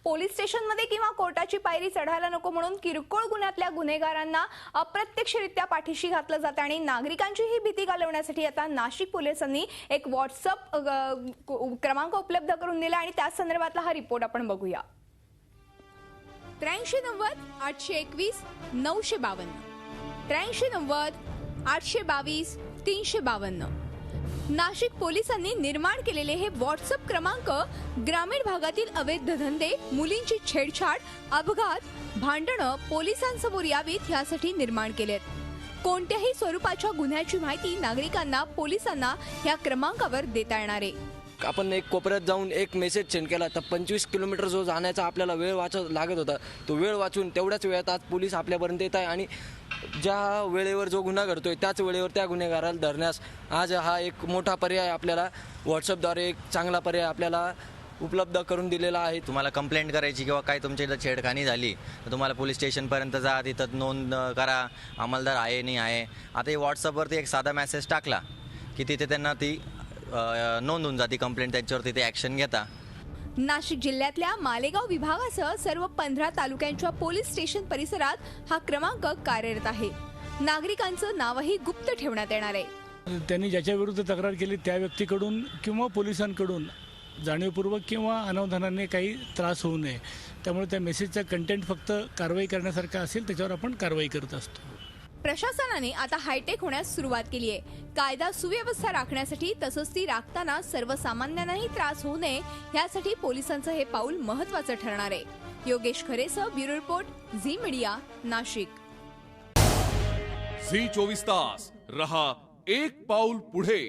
Police स्टेशनमध्ये किंवा कोर्टाची पायरी चढायला नको म्हणून किरकोळ गुन्ह्यातल्या गुन्हेगारांना अप्रत्यक्षरित्या पाठीशी घातलं जातं आणि नागरिकांची ही भीती घालवण्यासाठी आता नाशिक पोलिसांनी एक व्हॉट्सअप क्रमांक उपलब्ध करून दिला आणि त्या संदर्भातला हा रिपोर्ट आपण बघूया। 8390 821 952 8390 822 352 नाशिक पोलिसांनी निर्माण केलेले हे व्हॉट्सअप क्रमांक ग्रामीण भागातील अवैध धंदे, मुलींची छेडछाड, अपघात, भांडणं पोलिसांसमोर यावीत यासाठी निर्माण केलेत। कोणत्याही स्वरूपाच्या गुन्ह्याची माहिती नागरिकांना पोलिसांना या क्रमांकावर देता येणार आहे। आपण एक कोपऱ्यात जाऊन एक मेसेज सेंड केला तर 25 किलोमीटर जो जाण्याचा आपल्याला वेळ लागत होता तो वेळ वाचून तेवढ्याच वेळात आज पोलीस आपल्यापर्यंत येत आहे आणि ज्या वेळेवर जो गुन्हा घडतोय त्याच वेळेवर त्या गुन्हेगाराला धरण्यास आज हा एक मोठा पर्याय आपल्याला व्हॉट्सअपद्वारे एक चांगला पर्याय आपल्याला उपलब्ध करून दिलेला आहे। तुम्हाला कंप्लेंट करायची किंवा काय तुमच्या इथं छेडखानी झाली तर तुम्हाला पोलीस स्टेशनपर्यंत जा, तिथं नोंद करा, अंमलदार आहे नाही आहे। आता हे व्हॉट्सअपवरती एक साधा मेसेज टाकला की तिथे त्यांना ती नोंद होऊन जाते कंप्लेंट, त्यांच्यावर तिथे ॲक्शन घेता। नाशिक जिल्ह्यातल्या मालेगाव विभागासह सर्व 15 तालुक्यांच्या पोलीस स्टेशन परिसरात हा क्रमांक कार्यरत आहे। नागरिकांचं नावही गुप्त ठेवण्यात येणार आहे। त्यांनी ज्याच्या विरुद्ध तक्रार केली त्या व्यक्तीकडून किंवा पोलिसांकडून जाणीवपूर्वक किंवा अनावधानाने काही त्रास होऊ नये, त्यामुळे त्या मेसेजचा कंटेंट फक्त कारवाई करण्यासारखा असेल त्याच्यावर आपण कारवाई करत असतो। प्रशासनाने आता हायटेक होण्यास सुरुवात केली आहे। कायदा सुव्यवस्था राखण्यासाठी तसंच ती राखताना सर्वसामान्यांनाही त्रास होऊ नये यासाठी पोलिसांचं हे पाऊल महत्त्वाचं ठरणार आहे। योगेश खरेसह bureau report, Zee Media, Nashik. Zee 24 तास रहा एक पाऊल पुढे।